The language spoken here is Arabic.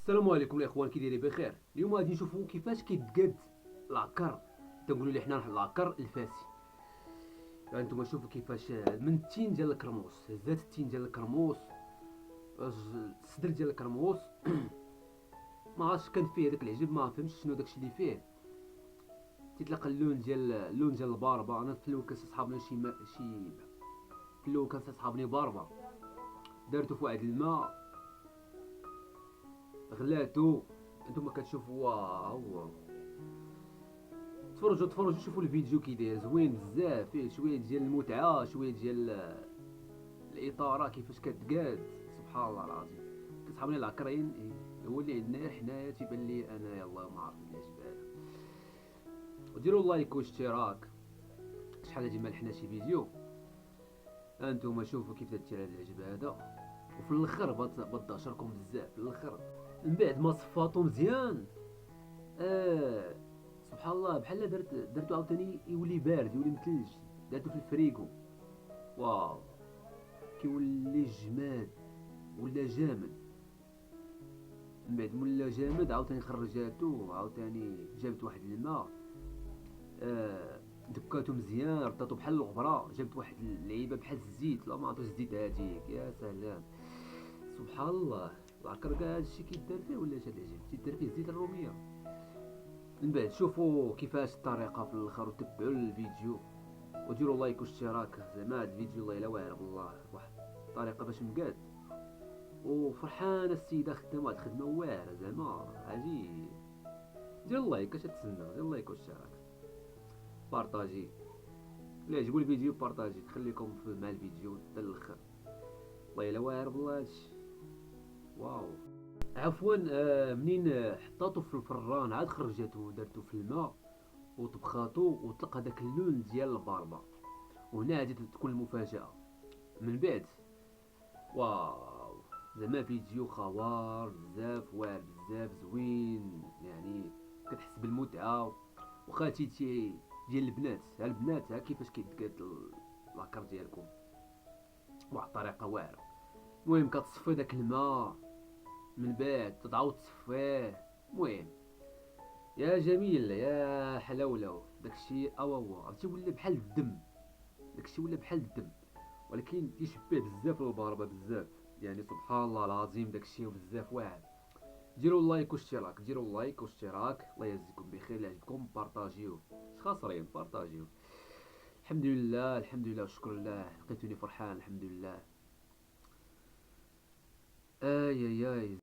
السلام عليكم الاخوان، كي دايرين بخير؟ اليوم غادي نشوفوا كيفاش كيتقاد العكر. تنقولوا ليه حنا العكر الفاسي. يعني نتوما شوفوا كيفاش من التين ديال الكرموس، هزات التين ديال الكرموس، الصدر ديال الكرموس. ما عرفتش كان فيه داك العجب، ما فهمتش شنو داكشي اللي فيه. تيتلقى اللون ديال الباربه. انا في الاول كنستصحابني في الاول كنستصحابني باربه، دارتو في واحد الماء، غلاتو. انتما كتشوفوا واو. تفرجوا شوفوا الفيديو كي داير زوين بزاف، فيه شويه ديال المتعه، شويه ديال الاثاره، كيفاش كتقاد. سبحان الله العظيم. كتصحابني العكرين هو اللي عندنا حنايا، تيبان لي انا يلاه ما عرفت العجب هذا. وديروا لايك واشتراك. شحال هادي ما لحنا شي فيديو. انتم شوفوا كيف دير هذا العجب هذا. وفي الاخر بتدهشركم بزاف في الاخر، من بعد ما صفاتو مزيان. آه سبحان الله، بحال درتو عاوتاني يولي بارد، يولي مثلج. درتو في الفريكو، واو، كيولي جماد ولا جامد. من بعد ولا جامد عاوتاني خرجاتو، عاوتاني جابت واحد الماء، دكاتو مزيان، رطاتو بحال الغبره، جابت واحد اللعيبه بحال الزيت. لا ما عرفتش الزيت هاديك، يا سلام. سبحان الله. العكر كاع هادشي كيدار فيه ولا هاد العجب تيدار فيه الزيت الروميه. من بعد شوفوا كيفاش الطريقه في الاخر، وتبعوا الفيديو وديروا لايك واشتراك. زعما هاد الفيديو الله الا واعر بالله، واحد الطريقه باش مقاد. وفرحانه السيده خدامه واحد الخدمه واعره زعما عجيب. دير لايك، اش تسنى؟ دير لايك واشتراك، بارطاجي. اللي عجبو الفيديو بارطاجي، خليكم مع الفيديو حتى الاخر. الله الا واعر بالله هادشي، واو. عفوا، منين حطاتو في الفران عاد خرجاتو، درتو في الماء وطبخاتو، وطلق هذاك اللون ديال الباربه. وهنا غادي تكون المفاجاه. من بعد واو، زعما فيديو خوار بزاف، واعر بزاف، زوين يعني. كتحس بالمتعه. وخاتيتي ديال البنات، ها البنات، ها كيفاش كيتقاد لاكار ديالكم بواحد الطريقه واعره. المهم كتصفي داك الماء، من بعد تعاود تصفيه. المهم يا جميل يا حلاوله، داكشي اواوا عرفتي ولا بحال الدم. داكشي ولا بحال الدم، ولكن يشبه بزاف الباربه بزاف. يعني سبحان الله العظيم، داكشي بزاف واعر. ديروا لايك واشتراك، ديروا لايك واشتراك. الله يجزيكم بخير. اللي عجبكم بارطاجيوه، اش خاسرين؟ بارطاجيوه. الحمد لله، الحمد لله وشكر الله، لقيتوني فرحان الحمد لله. اي اي اي.